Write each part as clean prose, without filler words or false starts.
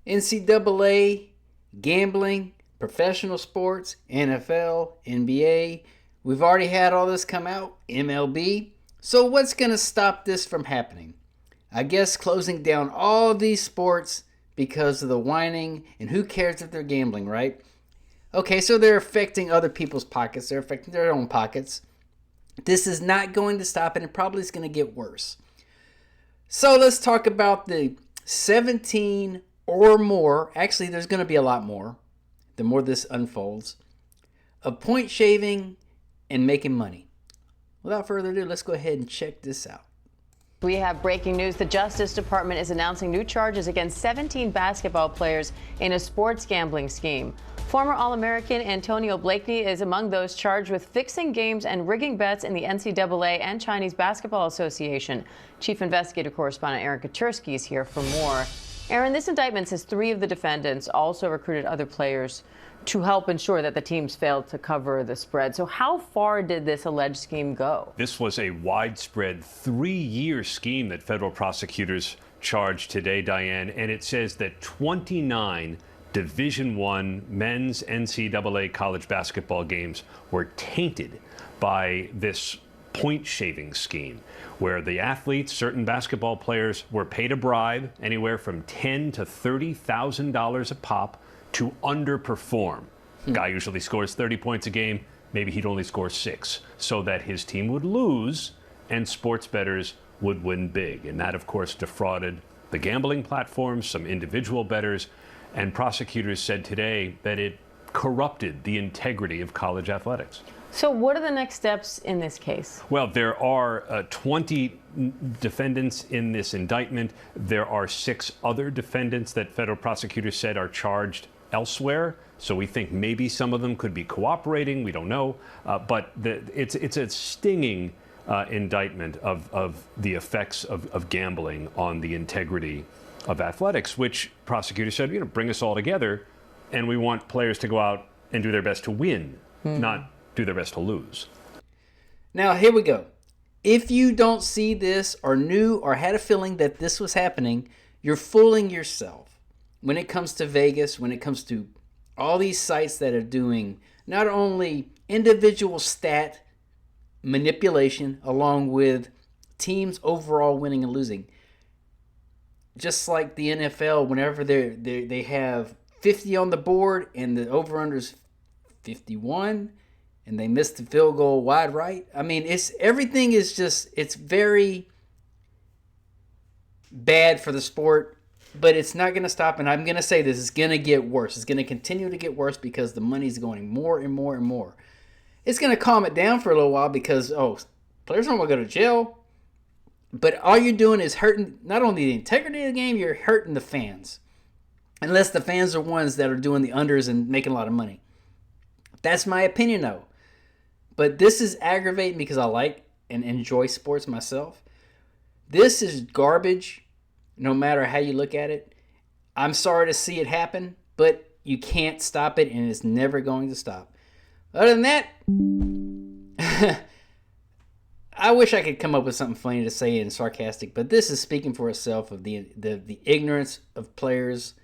NCAA, gambling, professional sports, NFL, NBA. We've already had all this come out, MLB. So what's going to stop this from happening? I guess closing down all these sports because of the whining, and who cares if they're gambling, right? Okay, so they're affecting other people's pockets. They're affecting their own pockets. This is not going to stop, and it probably is going to get worse. So let's talk about the 17 or more, actually there's going to be a lot more, the more this unfolds, of point shaving and making money. Without further ado, let's go ahead and check this out. We have breaking news. The Justice Department is announcing new charges against 17 basketball players in a sports gambling scheme. Former All-American Antonio Blakeney is among those charged with fixing games and rigging bets in the NCAA and Chinese Basketball Association. Chief Investigative Correspondent Aaron Katursky is here for more. Aaron, this indictment says 3 of the defendants also recruited other players to help ensure that the teams failed to cover the spread. So how far did this alleged scheme go? This was a widespread 3-year scheme that federal prosecutors charged today, Diane, and it says that 29 Division I men's NCAA college basketball games were tainted by this point shaving scheme, where the athletes, certain basketball players, were paid a bribe anywhere from $10,000 to $30,000 a pop to underperform. Guy usually scores 30 points a game, maybe he'd only score 6, so that his team would lose and sports bettors would win big. And that, of course, defrauded the gambling platforms, some individual bettors, and prosecutors said today that it corrupted the integrity of college athletics. So what are the next steps in this case? Well, there are 20 defendants in this indictment. There are 6 other defendants that federal prosecutors said are charged elsewhere. So we think maybe some of them could be cooperating. We don't know. But it's a stinging indictment of the effects of gambling on the integrity of athletics, which prosecutors said, bring us all together, and we want players to go out and do their best to win, not do their best to lose. Now, here we go. If you don't see this or knew or had a feeling that this was happening, you're fooling yourself. When it comes to Vegas, when it comes to all these sites that are doing not only individual stat manipulation along with teams overall winning and losing, just like the NFL, whenever they have 50 on the board and the over-under's 51 and they missed the field goal wide right. I mean, everything is just, it's very bad for the sport, but it's not going to stop. And I'm going to say this, it's going to get worse. It's going to continue to get worse because the money's going more and more and more. It's going to calm it down for a little while because, players don't want to go to jail. But all you're doing is hurting not only the integrity of the game, you're hurting the fans. Unless the fans are ones that are doing the unders and making a lot of money. That's my opinion, though. But this is aggravating because I like and enjoy sports myself. This is garbage, no matter how you look at it. I'm sorry to see it happen, but you can't stop it, and it's never going to stop. Other than that, I wish I could come up with something funny to say and sarcastic, but this is speaking for itself of the ignorance of players.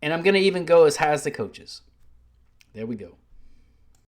And I'm going to even go as high as the coaches. There we go.